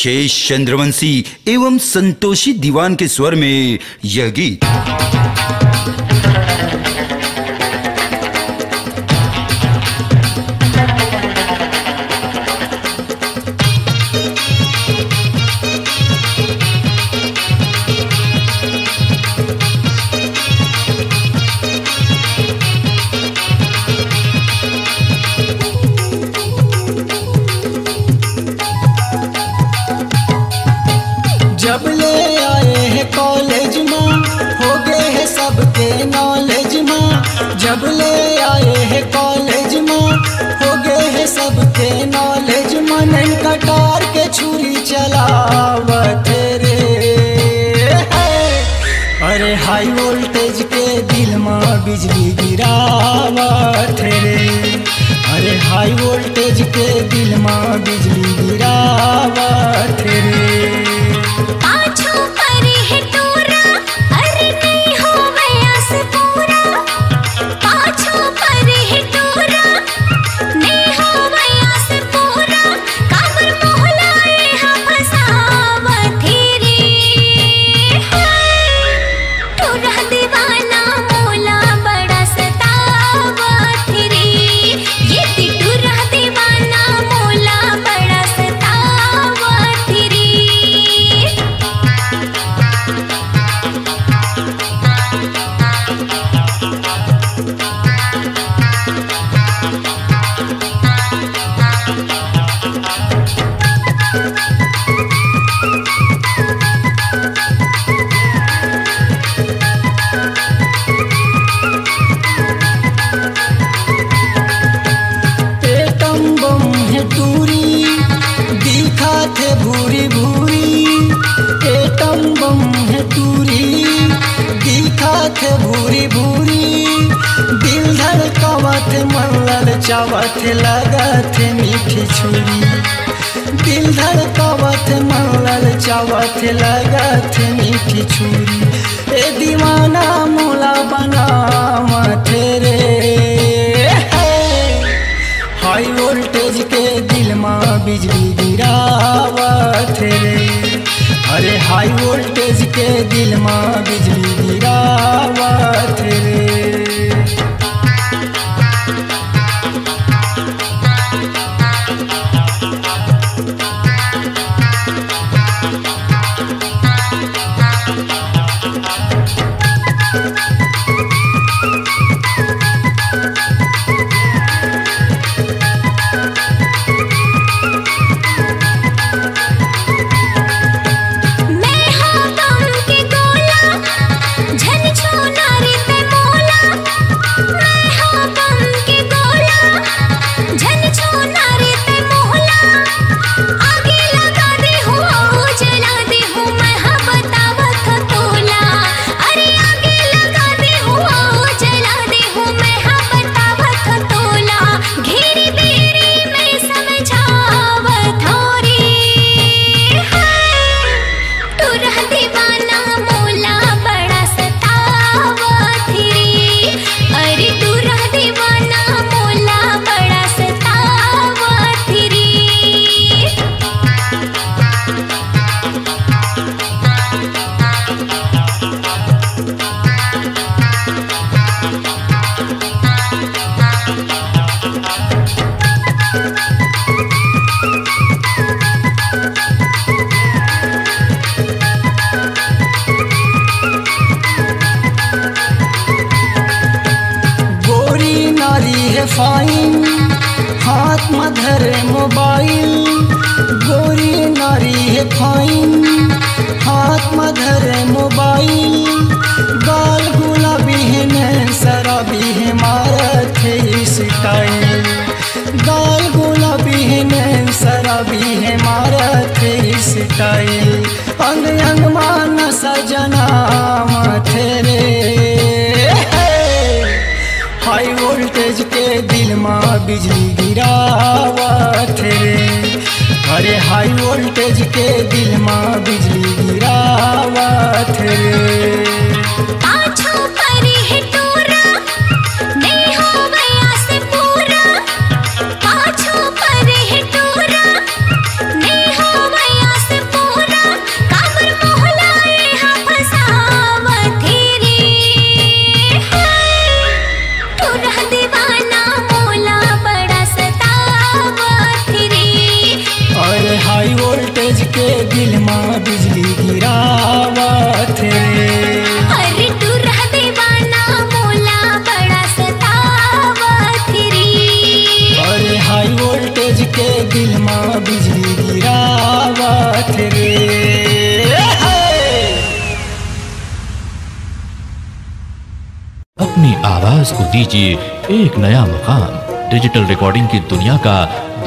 शेष चंद्रवंशी एवं संतोषी दीवान के स्वर में यह गीत। जब ले आए हैं कॉलेज में हो गए हैं सबके नॉलेज में। जब ले आए हैं कॉलेज में हो गए हैं सबके नॉलेज में। नैन कटार के छुरी चलावत रे, अरे हाई वोल्टेज के दिल में बिजली गिरावत रे। अरे हाई वोल्टेज के दिल में बिजली गिरावत रे। भूरी भूरी एटम बम है टूरी, दिखा थे भूरी भूरी। दिल धड़कावत मन ललचावत लगत मीठी छुरी। दिल धड़कावत मन ललचावत लगत मीठी छुरी। ए दीवाना मोला बनावत रे, हाई वोल्टेज के दिल में बिजली गिरावत रे। अरे हाई वोल्टेज के दिल में बिजली गिरावत रे। फाइन हाथ में धरे मोबाइल। गोरी नारी है फाइन हाथ में धरे मोबाइल। गाल गुलाबी है नैन शराबी है मारत है स्टाइल। गाल गुलाबी है नैन शराबी है मारत है स्टाइल। अंग अंग मान सजना मथेरे, हाई वोल्टेज के दिल में बिजली गिरावत रे। अरे हाई वोल्टेज के दिल में बिजली गिरावत रे। पाछो पर है टोरा, नहीं हो गया से अपनी आवाज को दीजिए एक नया मुकाम। डिजिटल रिकॉर्डिंग की दुनिया का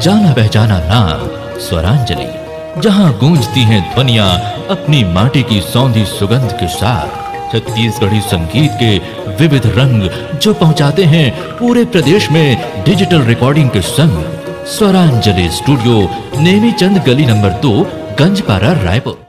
जाना पहचाना नाम स्वरांजलि, जहां गूंजती हैं ध्वनियां अपनी माटी की सौंधी सुगंध के साथ। छत्तीसगढ़ी संगीत के विविध रंग जो पहुंचाते हैं पूरे प्रदेश में डिजिटल रिकॉर्डिंग के संग। स्वरांजलि स्टूडियो, नेमीचंद गली नंबर 2, गंजपारा, रायपुर।